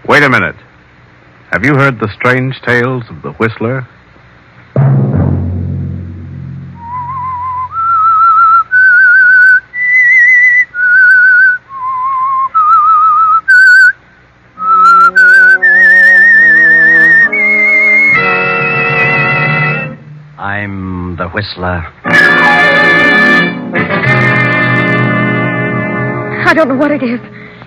Wait a minute. Have you heard the strange tales of the Whistler? I'm the Whistler. I don't know what it is.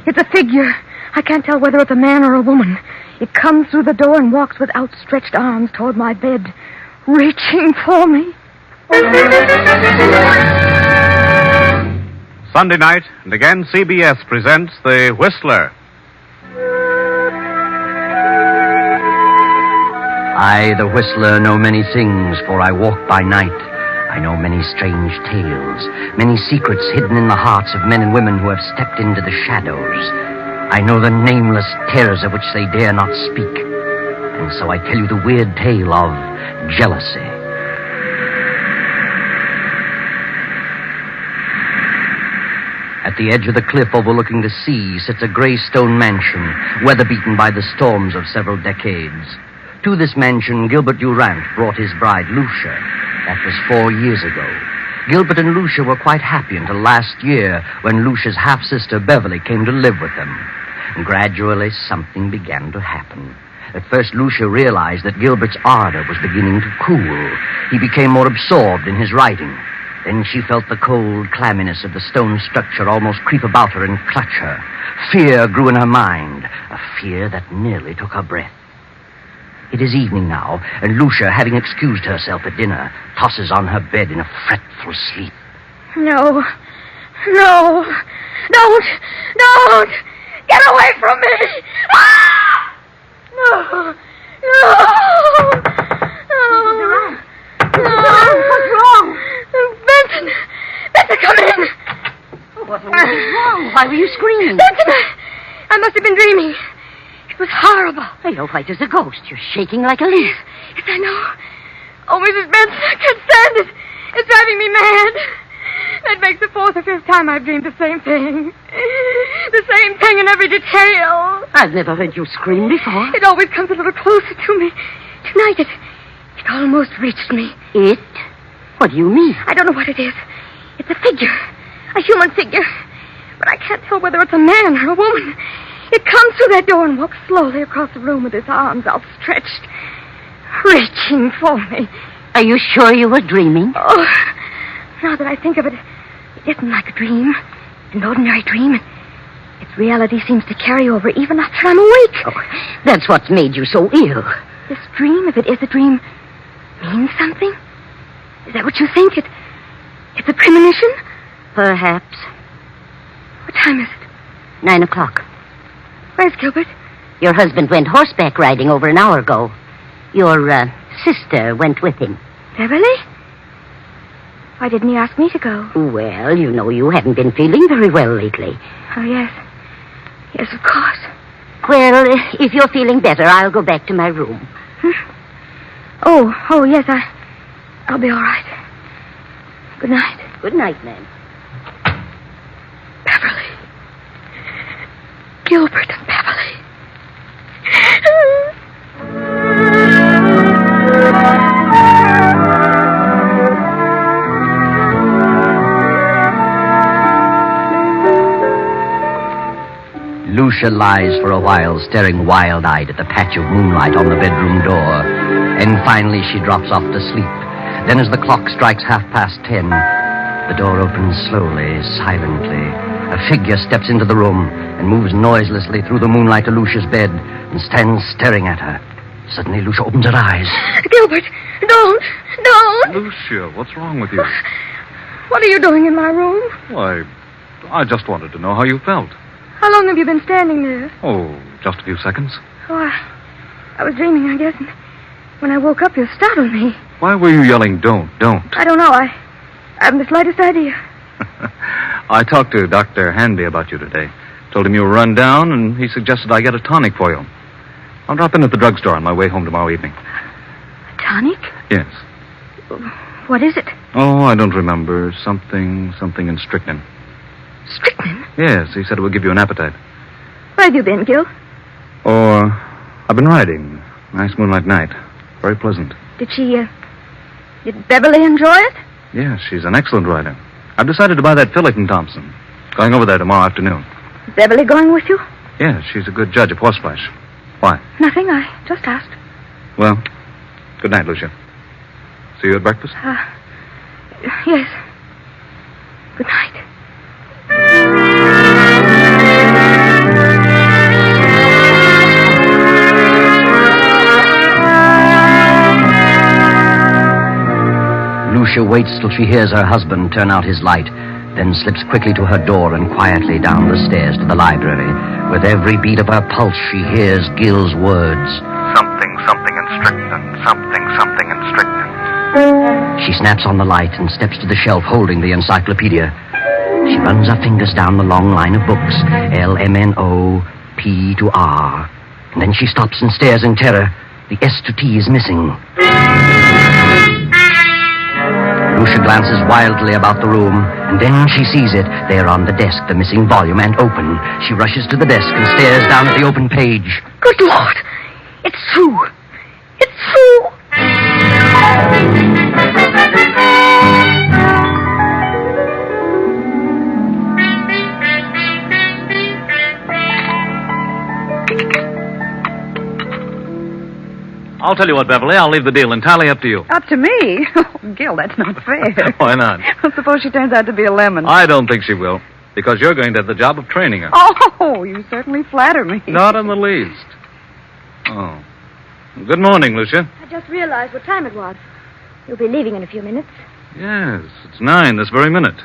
It's a figure. I can't tell whether it's a man or a woman. It comes through the door and walks with outstretched arms toward my bed, reaching for me. Sunday night, and again CBS presents The Whistler. I, the Whistler, know many things, for I walk by night. I know many strange tales, many secrets hidden in the hearts of men and women who have stepped into the shadows. I know the nameless terrors of which they dare not speak. And so I tell you the weird tale of jealousy. At the edge of the cliff overlooking the sea sits a gray stone mansion, weather-beaten by the storms of several decades. To this mansion, Gilbert Durant brought his bride, Lucia. That was 4 years ago. Gilbert and Lucia were quite happy until last year, when Lucia's half-sister, Beverly, came to live with them. And gradually, something began to happen. At first, Lucia realized that Gilbert's ardor was beginning to cool. He became more absorbed in his writing. Then she felt the cold clamminess of the stone structure almost creep about her and clutch her. Fear grew in her mind, a fear that nearly took her breath. It is evening now, and Lucia, having excused herself at dinner, tosses on her bed in a fretful sleep. No. Don't! Get away from me! Ah! No! What's wrong? Benson, come in! What was wrong? Why were you screaming? Benson, I must have been dreaming. It was horrible. You're white as a ghost. You're shaking like a leaf. Yes, I know. Oh, Mrs. Benson, I can't stand it. It's driving me mad. That makes the 4th or 5th time I've dreamed the same thing. The same thing in every detail. I've never heard you scream before. It always comes a little closer to me. Tonight, it almost reached me. It? What do you mean? I don't know what it is. It's a figure. A human figure. But I can't tell whether it's a man or a woman. It comes through that door and walks slowly across the room with its arms outstretched, reaching for me. Are you sure you were dreaming? Oh, now that I think of it, it isn't like a dream, an ordinary dream. Its reality seems to carry over even after I'm awake. Oh, that's what's made you so ill. This dream, if it is a dream, means something? Is that what you think? It's a premonition? Perhaps. What time is it? 9 o'clock. Where's Gilbert? Your husband went horseback riding over an hour ago. Your sister went with him. Beverly? Why didn't he ask me to go? Well, you know you haven't been feeling very well lately. Oh, yes. Yes, of course. Well, if you're feeling better, I'll go back to my room. Oh, yes, I'll be all right. Good night. Good night, ma'am. Beverly. Gilbert and Beverly. Lucia lies for a while, staring wild-eyed at the patch of moonlight on the bedroom door. And finally she drops off to sleep. Then as the clock strikes 10:30, the door opens slowly, silently. A figure steps into the room and moves noiselessly through the moonlight to Lucia's bed and stands staring at her. Suddenly Lucia opens her eyes. Gilbert, don't! Lucia, what's wrong with you? What are you doing in my room? Why, I just wanted to know how you felt. How long have you been standing there? Oh, just a few seconds. Oh, I was dreaming, I guess, and when I woke up, you startled me. Why were you yelling, don't? I don't know. I haven't the slightest idea. I talked to Dr. Hanby about you today. Told him you were run down, and he suggested I get a tonic for you. I'll drop in at the drugstore on my way home tomorrow evening. A tonic? Yes. What is it? Oh, I don't remember. Something in strychnine. Strychnine? Yes, he said it would give you an appetite. Where have you been, Gil? Or I've been riding. Nice moonlight night. Very pleasant. Did Beverly enjoy it? Yes, she's an excellent rider. I've decided to buy that filly from Thompson. Going over there tomorrow afternoon. Is Beverly going with you? Yes, she's a good judge of horseflesh. Why? Nothing. I just asked. Well, good night, Lucia. See you at breakfast? Yes. Good night. Lucia waits till she hears her husband turn out his light, then slips quickly to her door and quietly down the stairs to the library. With every beat of her pulse, she hears Gil's words. Something in strychnine. Something in strychnine. She snaps on the light and steps to the shelf holding the encyclopedia. She runs her fingers down the long line of books, LMNO, P to R. And then she stops and stares in terror. The S to T is missing. Lucia glances wildly about the room, and then she sees it. There on the desk, the missing volume, and open. She rushes to the desk and stares down at the open page. Good Lord! It's true! It's true! I'll tell you what, Beverly. I'll leave the deal entirely up to you. Up to me? Oh, Gil, that's not fair. Why not? Well, suppose she turns out to be a lemon. I don't think she will, because you're going to have the job of training her. Oh, you certainly flatter me. Not in the least. Oh. Good morning, Lucia. I just realized what time it was. You'll be leaving in a few minutes. Yes, it's 9 this very minute.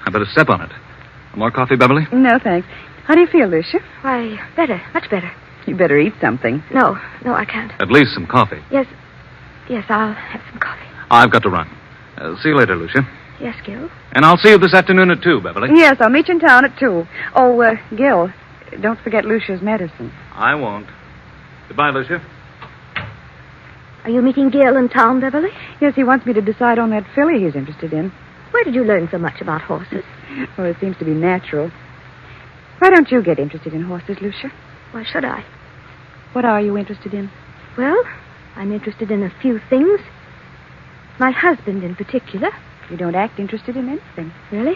I better step on it. More coffee, Beverly? No, thanks. How do you feel, Lucia? Why, better. Much better. You better eat something. No, I can't. At least some coffee. Yes, I'll have some coffee. I've got to run. See you later, Lucia. Yes, Gil? And I'll see you this afternoon at 2, Beverly. Yes, I'll meet you in town at 2. Oh, Gil, don't forget Lucia's medicine. I won't. Goodbye, Lucia. Are you meeting Gil in town, Beverly? Yes, he wants me to decide on that filly he's interested in. Where did you learn so much about horses? Well, it seems to be natural. Why don't you get interested in horses, Lucia? Why should I? What are you interested in? Well, I'm interested in a few things. My husband in particular. You don't act interested in anything. Really?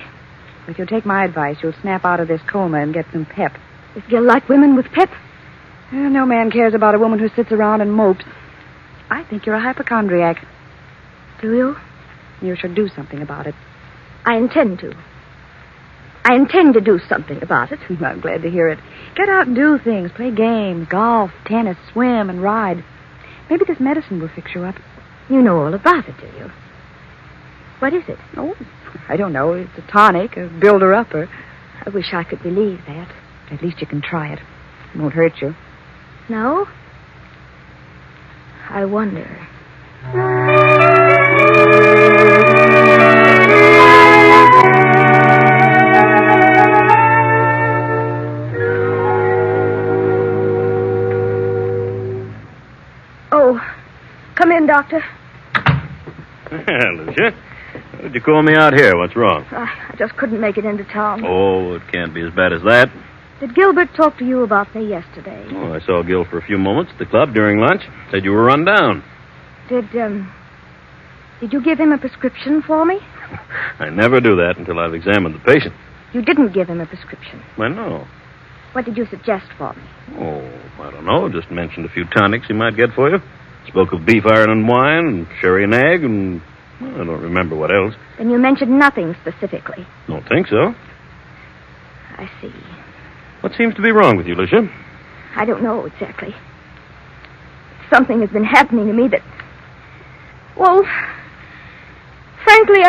If you'll take my advice, you'll snap out of this coma and get some pep. Does Gil like women with pep? Well, no man cares about a woman who sits around and mopes. I think you're a hypochondriac. Do you? You should do something about it. I intend to. I intend to do something about it. I'm glad to hear it. Get out and do things. Play games, golf, tennis, swim, and ride. Maybe this medicine will fix you up. You know all about it, do you? What is it? Oh, I don't know. It's a tonic, a builder-upper. I wish I could believe that. At least you can try it. It won't hurt you. No? I wonder. Oh, come in, Doctor. Lucia, why'd you call me out here? What's wrong? I just couldn't make it into town. Oh, it can't be as bad as that. Did Gilbert talk to you about me yesterday? Oh, I saw Gil for a few moments at the club during lunch. Said you were run down. Did you give him a prescription for me? I never do that until I've examined the patient. You didn't give him a prescription. Why, no. What did you suggest for me? Oh, I don't know. Just mentioned a few tonics he might get for you. Spoke of beef iron and wine, and sherry and egg, and well, I don't remember what else. Then you mentioned nothing specifically. Don't think so. I see. What seems to be wrong with you, Lucia? I don't know exactly. Something has been happening to me that... Well, frankly,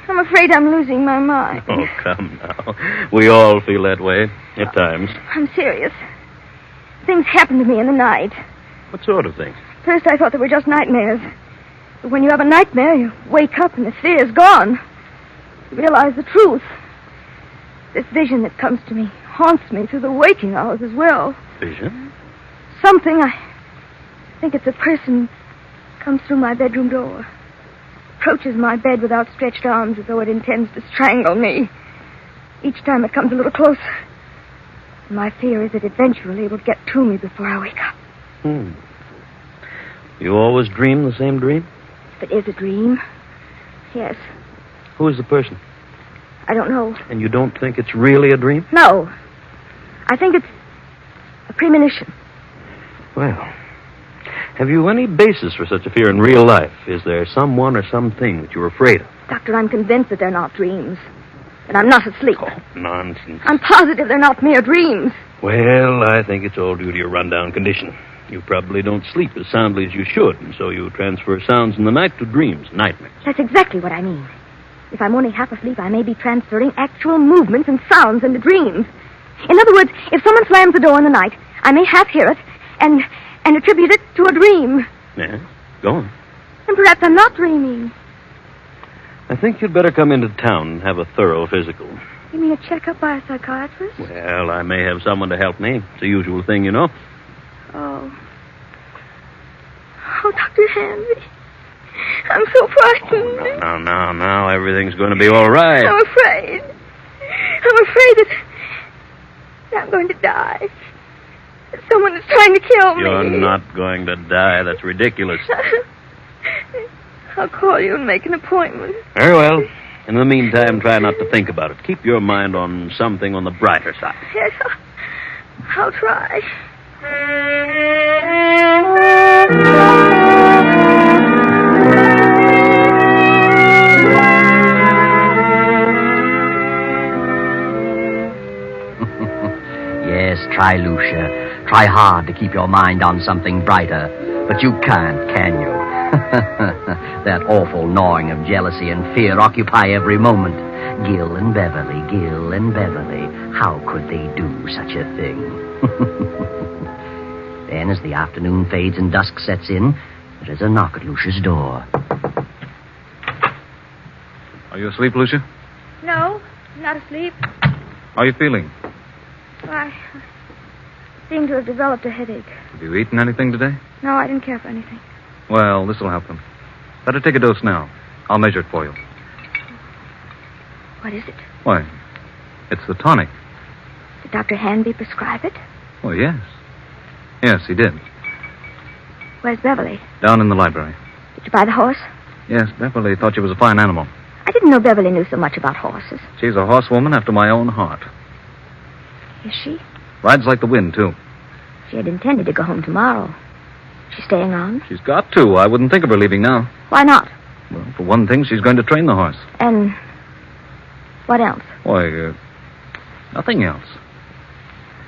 I'm afraid I'm losing my mind. Oh, come now. We all feel that way at times. I'm serious. Things happen to me in the night. What sort of things? First, I thought they were just nightmares. But when you have a nightmare, you wake up and the fear is gone. You realize the truth. This vision that comes to me haunts me through the waking hours as well. Vision? Something, I think it's a person, comes through my bedroom door. Approaches my bed with outstretched arms as though it intends to strangle me. Each time it comes a little closer. My fear is that eventually it will get to me before I wake up. You always dream the same dream? If it is a dream, yes. Who is the person? I don't know. And you don't think it's really a dream? No. I think it's a premonition. Well, have you any basis for such a fear in real life? Is there someone or something that you're afraid of? Doctor, I'm convinced that they're not dreams. That I'm not asleep. Oh, nonsense. I'm positive they're not mere dreams. Well, I think it's all due to your rundown condition. You probably don't sleep as soundly as you should, and so you transfer sounds in the night to dreams, nightmares. That's exactly what I mean. If I'm only half asleep, I may be transferring actual movements and sounds into dreams. In other words, if someone slams the door in the night, I may half hear it and attribute it to a dream. Yeah, go on. And perhaps I'm not dreaming. I think you'd better come into town and have a thorough physical. You mean a checkup by a psychiatrist? Well, I may have someone to help me. It's the usual thing, you know. Oh, Dr. Hanley. I'm so frightened. Now, everything's going to be all right. I'm afraid. I'm afraid that I'm going to die. That someone is trying to kill me. You're not going to die. That's ridiculous. I'll call you and make an appointment. Very well. In the meantime, try not to think about it. Keep your mind on something on the brighter side. Yes, I'll try. Yes, try, Lucia. Try hard to keep your mind on something brighter. But you can't, can you? That awful gnawing of jealousy and fear occupy every moment. Gil and Beverly, Gil and Beverly. How could they do such a thing? Then, as the afternoon fades and dusk sets in, there is a knock at Lucia's door. Are you asleep, Lucia? No, I'm not asleep. How are you feeling? I seem to have developed a headache. Have you eaten anything today? No, I didn't care for anything. Well, this will help them. Better take a dose now. I'll measure it for you. What is it? Why, it's the tonic. Did Dr. Hanby prescribe it? Oh, yes. Yes, he did. Where's Beverly? Down in the library. Did you buy the horse? Yes, Beverly thought she was a fine animal. I didn't know Beverly knew so much about horses. She's a horsewoman after my own heart. Is she? Rides like the wind, too. She had intended to go home tomorrow. She's staying on? She's got to. I wouldn't think of her leaving now. Why not? Well, for one thing, she's going to train the horse. And what else? Why, nothing else.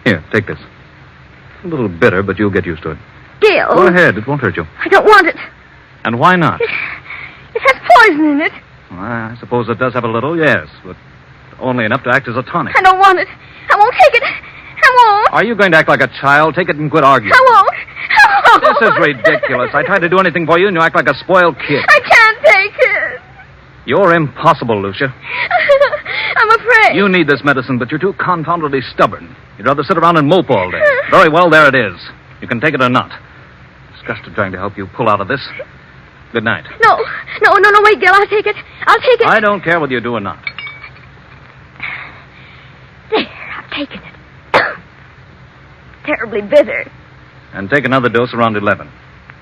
Here, take this. A little bitter, but you'll get used to it. Gil! Go ahead. It won't hurt you. I don't want it. And why not? It has poison in it. Well, I suppose it does have a little, yes, but only enough to act as a tonic. I don't want it. I won't take it. I won't. Are you going to act like a child? Take it and quit arguing. I won't. This is ridiculous. I tried to do anything for you, and you act like a spoiled kid. I can't take it. You're impossible, Lucia. I'm afraid. You need this medicine, but you're too confoundedly stubborn. You'd rather sit around and mope all day. Very well, there it is. You can take it or not. Disgusted trying to help you pull out of this. Good night. No, wait, Gil, I'll take it. I'll take it. I don't care whether you do or not. There, I've taken it. Terribly bitter. And take another dose around 11.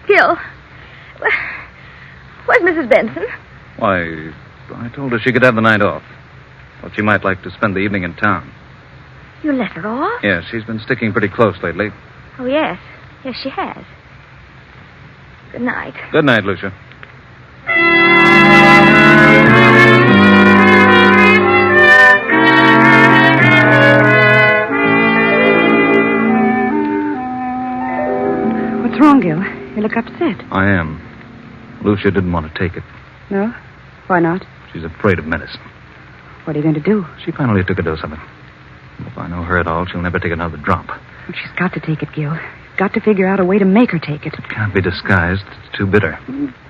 Gil, where's Mrs. Benson? Why, I told her she could have the night off. Thought she might like to spend the evening in town. You let her off? Yes, she's been sticking pretty close lately. Oh, yes. Yes, she has. Good night. Good night, Lucia. What's wrong, Gil? You look upset. I am. Lucia didn't want to take it. No? Why not? She's afraid of medicine. What are you going to do? She finally took a dose of it. If I know her at all, she'll never take another drop. Well, she's got to take it, Gil. You've got to figure out a way to make her take it. It can't be disguised. It's too bitter.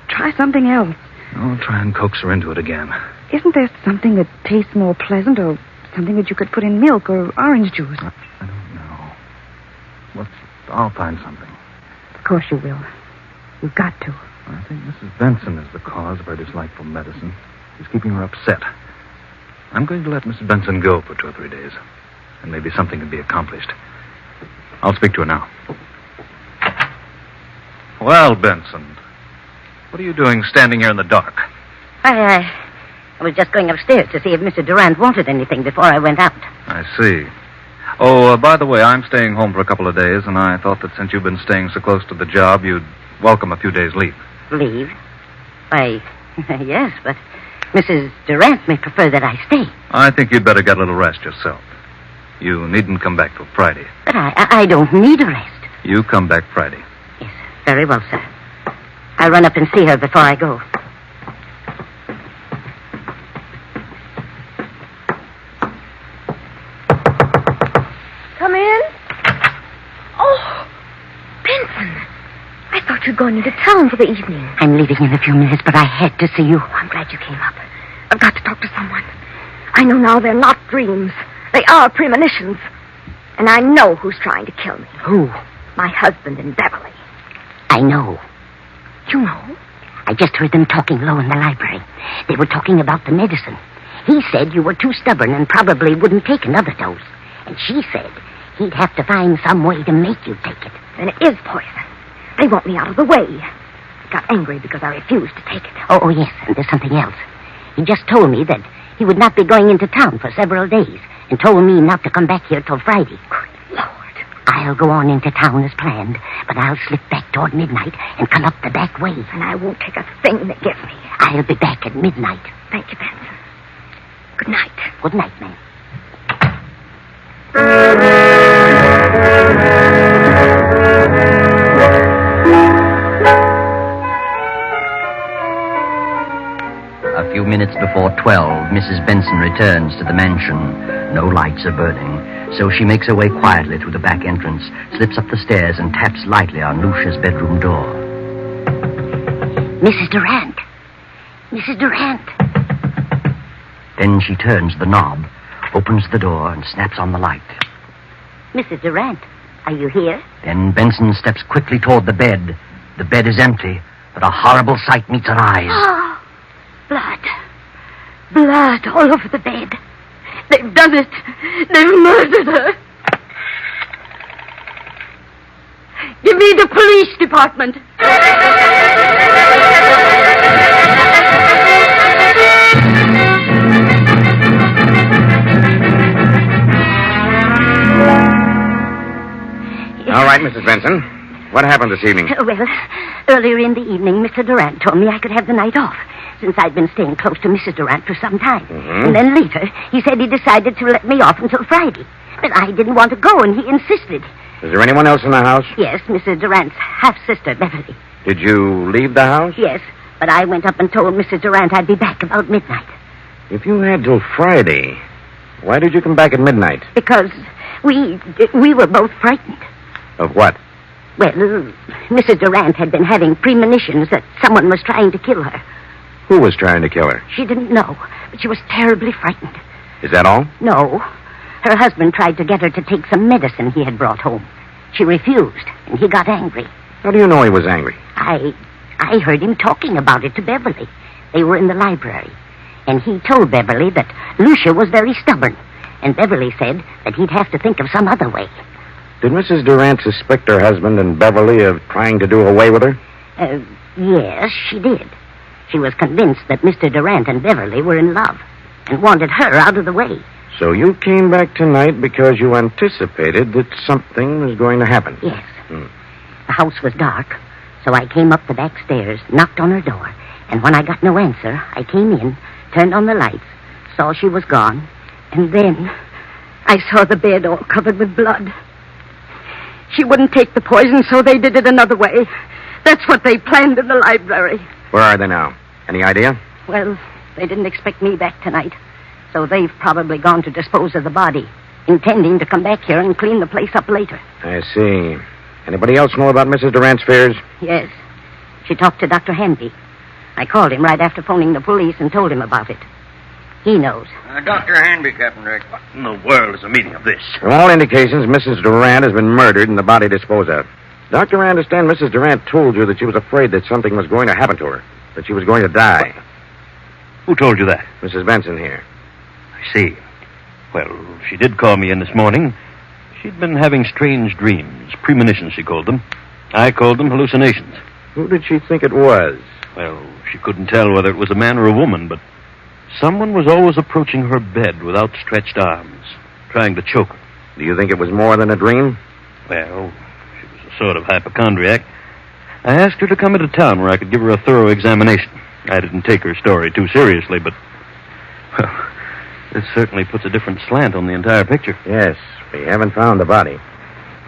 Try something else. I'll try and coax her into it again. Isn't there something that tastes more pleasant, or something that you could put in milk or orange juice? I don't know. Well, I'll find something. Of course you will. You've got to. I think Mrs. Benson is the cause of her dislike for medicine. She's keeping her upset. I'm going to let Mrs. Benson go for 2 or 3 days. and maybe something can be accomplished. I'll speak to her now. Well, Benson, what are you doing standing here in the dark? I was just going upstairs to see if Mr. Durant wanted anything before I went out. I see. Oh, by the way, I'm staying home for a couple of days, and I thought that since you've been staying so close to the job, you'd welcome a few days' leave. Leave? Why, yes, but Mrs. Durant may prefer that I stay. I think you'd better get a little rest yourself. You needn't come back till Friday. But I don't need a rest. You come back Friday. Yes, very well, sir. I'll run up and see her before I go. Come in. Oh, Benson. I thought you'd gone into town for the evening. I'm leaving in a few minutes, but I had to see you. I'm glad you came up. I've got to talk to someone. I know now they're not dreams. They are premonitions. And I know who's trying to kill me. Who? My husband and Beverly. I know. You know? I just heard them talking low in the library. They were talking about the medicine. He said you were too stubborn and probably wouldn't take another dose. And she said he'd have to find some way to make you take it. And it is poison. They want me out of the way. I got angry because I refused to take it. Oh, yes, and there's something else. He just told me that he would not be going into town for several days and told me not to come back here till Friday. Good Lord. I'll go on into town as planned, but I'll slip back toward midnight and come up the back way. And I won't take a thing that gives me. I'll be back at midnight. Thank you, Benson. Good night. Good night, ma'am. A few minutes before 12, Mrs. Benson returns to the mansion. No lights are burning, so she makes her way quietly through the back entrance, slips up the stairs, and taps lightly on Lucia's bedroom door. Mrs. Durant. Mrs. Durant. Then she turns the knob, opens the door, and snaps on the light. Mrs. Durant, are you here? Then Benson steps quickly toward the bed. The bed is empty, but a horrible sight meets her eyes. Oh, blood. Blood all over the bed. They've done it. They've murdered her. Give me the police department. All right, Mrs. Benson. What happened this evening? Well, earlier in the evening, Mr. Durant told me I could have the night off, since I'd been staying close to Mrs. Durant for some time. Mm-hmm. And then later, he said he decided to let me off until Friday. But I didn't want to go, and he insisted. Is there anyone else in the house? Yes, Mrs. Durant's half-sister, Beverly. Did you leave the house? Yes, but I went up and told Mrs. Durant I'd be back about midnight. If you had till Friday, why did you come back at midnight? Because we were both frightened. Of what? Well, Mrs. Durant had been having premonitions that someone was trying to kill her. Who was trying to kill her? She didn't know, but she was terribly frightened. Is that all? No. Her husband tried to get her to take some medicine he had brought home. She refused, and he got angry. How do you know he was angry? I heard him talking about it to Beverly. They were in the library. And he told Beverly that Lucia was very stubborn. And Beverly said that he'd have to think of some other way. Did Mrs. Durant suspect her husband and Beverly of trying to do away with her? Yes, she did. She was convinced that Mr. Durant and Beverly were in love and wanted her out of the way. So you came back tonight because you anticipated that something was going to happen? Yes. The house was dark, so I came up the back stairs, knocked on her door, and when I got no answer, I came in, turned on the lights, saw she was gone, and then I saw the bed all covered with blood. She wouldn't take the poison, so they did it another way. That's what they planned in the library. Where are they now? Any idea? Well, they didn't expect me back tonight, so they've probably gone to dispose of the body, intending to come back here and clean the place up later. I see. Anybody else know about Mrs. Durant's fears? Yes. She talked to Dr. Hanby. I called him right after phoning the police and told him about it. He knows. Dr. Hanby, Captain Rick. What in the world is the meaning of this? From all indications, Mrs. Durant has been murdered and the body disposed of. Doctor, I understand Mrs. Durant told you that she was afraid that something was going to happen to her, that she was going to die. Who told you that? Mrs. Benson here. I see. Well, she did call me in this morning. She'd been having strange dreams. Premonitions, she called them. I called them hallucinations. Who did she think it was? Well, she couldn't tell whether it was a man or a woman, but someone was always approaching her bed with outstretched arms, trying to choke her. Do you think it was more than a dream? Well, she was a sort of hypochondriac. I asked her to come into town where I could give her a thorough examination. I didn't take her story too seriously, but... Well, this certainly puts a different slant on the entire picture. Yes, we haven't found the body.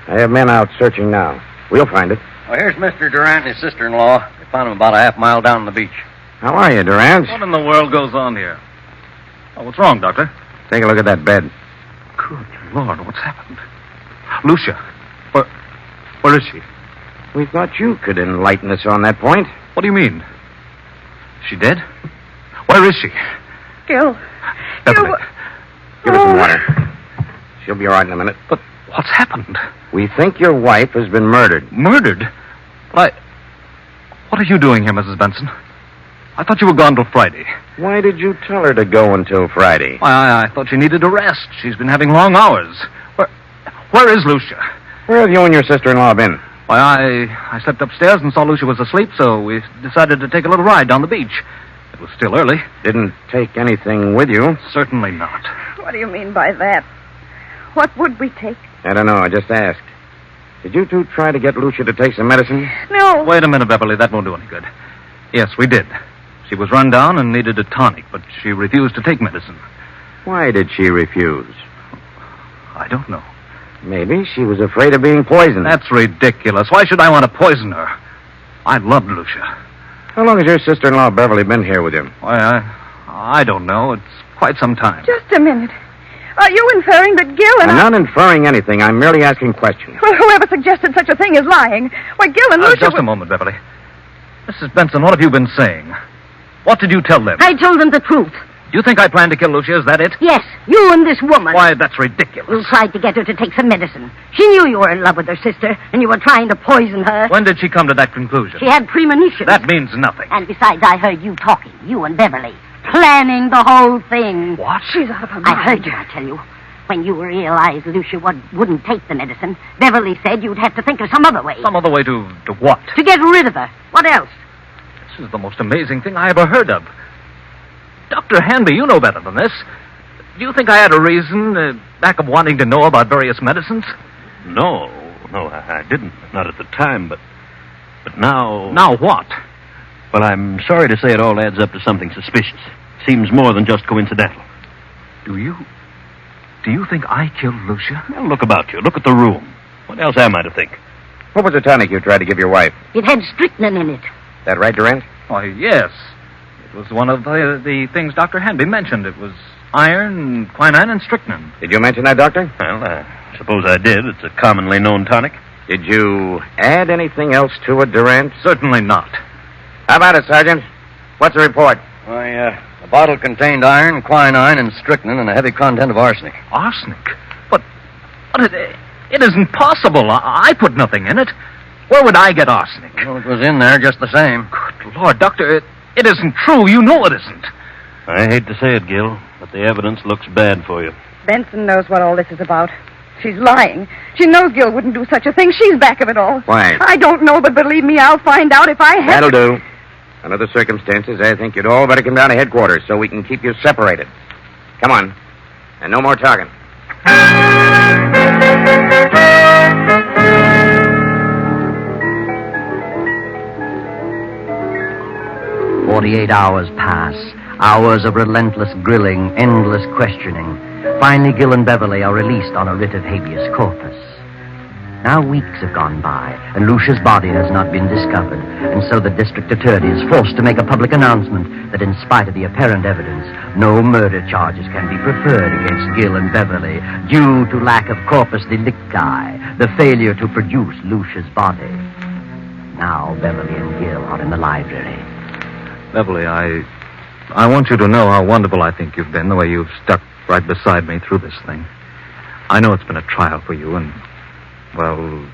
I have men out searching now. We'll find it. Well, here's Mr. Durant and his sister-in-law. They found him about a half-mile down on the beach. How are you, Durant? What in the world goes on here? Oh, what's wrong, Doctor? Take a look at that bed. Good Lord, what's happened? Lucia, where is she? We thought you could enlighten us on that point. What do you mean? Is she dead? Where is she? Gil. Beverly. Give her some water. She'll be all right in a minute. But what's happened? We think your wife has been murdered. Murdered? What are you doing here, Mrs. Benson? I thought you were gone till Friday. Why did you tell her to go until Friday? Why, I thought she needed a rest. She's been having long hours. Where is Lucia? Where have you and your sister-in-law been? Why, I slept upstairs and saw Lucia was asleep, so we decided to take a little ride down the beach. It was still early. Didn't take anything with you? Certainly not. What do you mean by that? What would we take? I don't know. I just asked. Did you two try to get Lucia to take some medicine? No. Wait a minute, Beverly. That won't do any good. Yes, we did. She was run down and needed a tonic, but she refused to take medicine. Why did she refuse? I don't know. Maybe she was afraid of being poisoned. That's ridiculous. Why should I want to poison her? I loved Lucia. How long has your sister-in-law Beverly been here with you? Why, I don't know. It's quite some time. Just a minute. Are you inferring that Gil and I'm not inferring anything. I'm merely asking questions. Well, whoever suggested such a thing is lying. Why, Gil and Lucia... Just a moment, Beverly. Mrs. Benson, what have you been saying? What did you tell them? I told them the truth. Do you think I planned to kill Lucia? Is that it? Yes, you and this woman. Why, that's ridiculous. You tried to get her to take some medicine. She knew you were in love with her sister, and you were trying to poison her. When did she come to that conclusion? She had premonitions. That means nothing. And besides, I heard you talking, you and Beverly, planning the whole thing. What? She's out of her mind. I heard you, I tell you. When you realized Lucia wouldn't take the medicine, Beverly said you'd have to think of some other way. Some other way to what? To get rid of her. What else? This is the most amazing thing I ever heard of. Dr. Hanby, you know better than this. Do you think I had a reason back of wanting to know about various medicines? No, I didn't. Not at the time, but now... Now what? Well, I'm sorry to say it all adds up to something suspicious. Seems more than just coincidental. Do you think I killed Lucia? Well, look about you. Look at the room. What else am I to think? What was the tonic you tried to give your wife? It had strychnine in it. That right, Durant? Why, yes. It was one of the things Dr. Hanby mentioned. It was iron, quinine, and strychnine. Did you mention that, Doctor? Well, I suppose I did. It's a commonly known tonic. Did you add anything else to it, Durant? Certainly not. How about it, Sergeant? What's the report? Why, the bottle contained iron, quinine, and strychnine, and a heavy content of arsenic. Arsenic? But it isn't possible. I put nothing in it. Where would I get arsenic? Well, it was in there just the same. Good Lord, Doctor, it isn't true. You know it isn't. I hate to say it, Gil, but the evidence looks bad for you. Benson knows what all this is about. She's lying. She knows Gil wouldn't do such a thing. She's back of it all. Why? I don't know, but believe me, I'll find out if I have... That'll do. Under the circumstances, I think you'd all better come down to headquarters so we can keep you separated. Come on. And no more talking. 48 hours pass. Hours of relentless grilling, endless questioning. Finally, Gil and Beverly are released on a writ of habeas corpus. Now weeks have gone by, and Lucia's body has not been discovered, and so the district attorney is forced to make a public announcement that in spite of the apparent evidence, no murder charges can be preferred against Gil and Beverly due to lack of corpus delicti, the failure to produce Lucia's body. Now Beverly and Gil are in the library. Beverly, I want you to know how wonderful I think you've been, the way you've stuck right beside me through this thing. I know it's been a trial for you, and, well,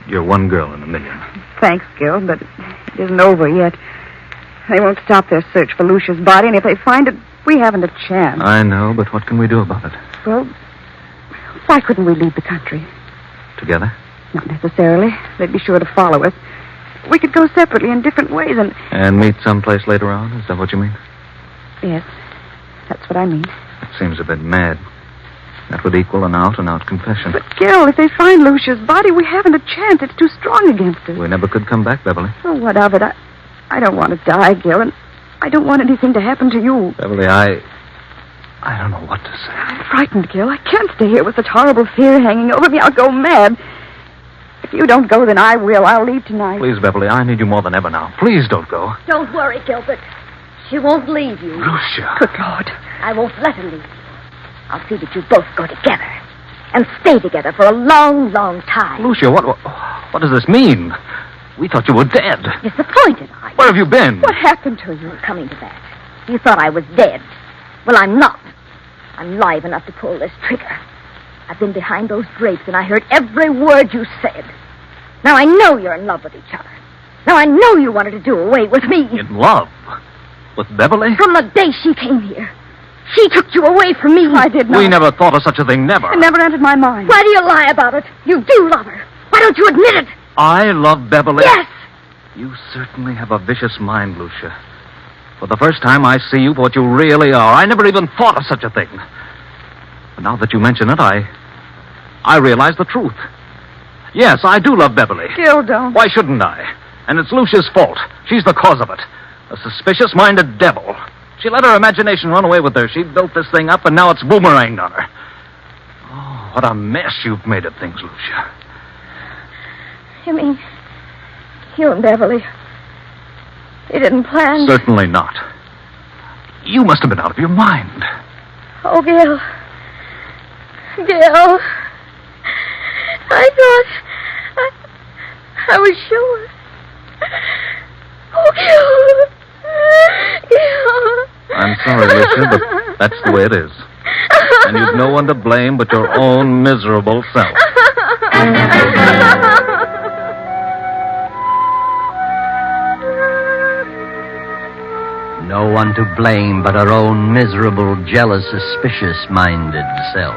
you're one girl in a million. Thanks, Gil, but it isn't over yet. They won't stop their search for Lucia's body, and if they find it, We haven't a chance. I know, but what can we do about it? Well, why couldn't we leave the country? Together? Not necessarily. They'd be sure to follow us. We could go separately in different ways And meet someplace later on? Is that what you mean? Yes, that's what I mean. It seems a bit mad. That would equal an out-and-out confession. But, Gil, if they find Lucia's body, we haven't a chance. It's too strong against us. We never could come back, Beverly. Oh, what of it? I don't want to die, Gil, and I don't want anything to happen to you. Beverly, I don't know what to say. I'm frightened, Gil. I can't stay here with such horrible fear hanging over me. I'll go mad. If you don't go, then I will. I'll leave tonight. Please, Beverly, I need you more than ever now. Please don't go. Don't worry, Gilbert. She won't leave you. Lucia. Good Lord. I won't let her leave you. I'll see that you both go together. And stay together for a long, long time. Lucia, what does this mean? We thought you were dead. Disappointed, are you? Where have you been? What happened to you? Coming to that. You thought I was dead. Well, I'm not. I'm live enough to pull this trigger. I've been behind those drapes, and I heard every word you said. Now I know you're in love with each other. Now I know you wanted to do away with me. In love? With Beverly? From the day she came here. She took you away from me. I did not. We never thought of such a thing, never. It never entered my mind. Why do you lie about it? You do love her. Why don't you admit it? I love Beverly. Yes. You certainly have a vicious mind, Lucia. For the first time, I see you for what you really are. I never even thought of such a thing. But now that you mention it, I realize the truth. Yes, I do love Beverly. Gil, don't. Why shouldn't I? And it's Lucia's fault. She's the cause of it. A suspicious-minded devil. She let her imagination run away with her. She built this thing up, and now it's boomeranged on her. Oh, what a mess you've made of things, Lucia. You mean you and Beverly? You didn't plan? Certainly not. You must have been out of your mind. Oh, Gil. Gil. I thought... I was sure. Oh, Gil. Gil. I'm sorry, Lucia, but that's the way it is. And you've no one to blame but your own miserable self. No one to blame but her own miserable, jealous, suspicious-minded self.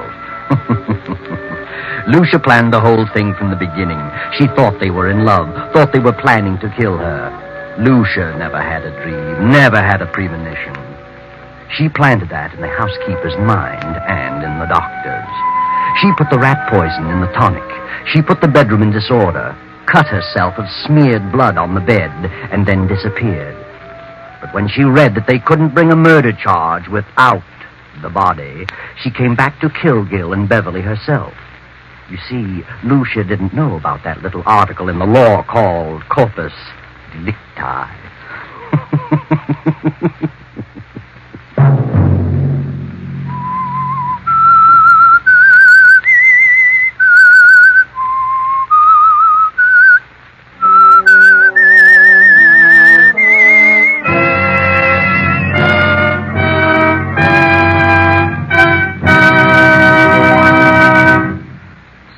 Lucia planned the whole thing from the beginning. She thought they were in love, thought they were planning to kill her. Lucia never had a dream, never had a premonition. She planted that in the housekeeper's mind and in the doctor's. She put the rat poison in the tonic. She put the bedroom in disorder, cut herself with smeared blood on the bed, and then disappeared. But when she read that they couldn't bring a murder charge without the body, she came back to kill Gil and Beverly herself. You see, Lucia didn't know about that little article in the law called corpus delicti.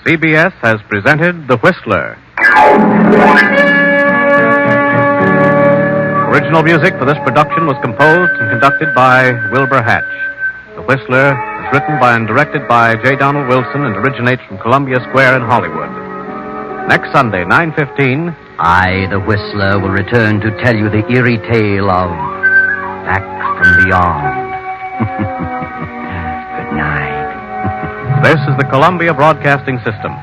CBS has presented The Whistler. Original music for this production was composed and conducted by Wilbur Hatch. The Whistler is written by and directed by J. Donald Wilson and originates from Columbia Square in Hollywood. Next Sunday, 9:15... I, the Whistler, will return to tell you the eerie tale of Back from Beyond. Good night. This is the Columbia Broadcasting System.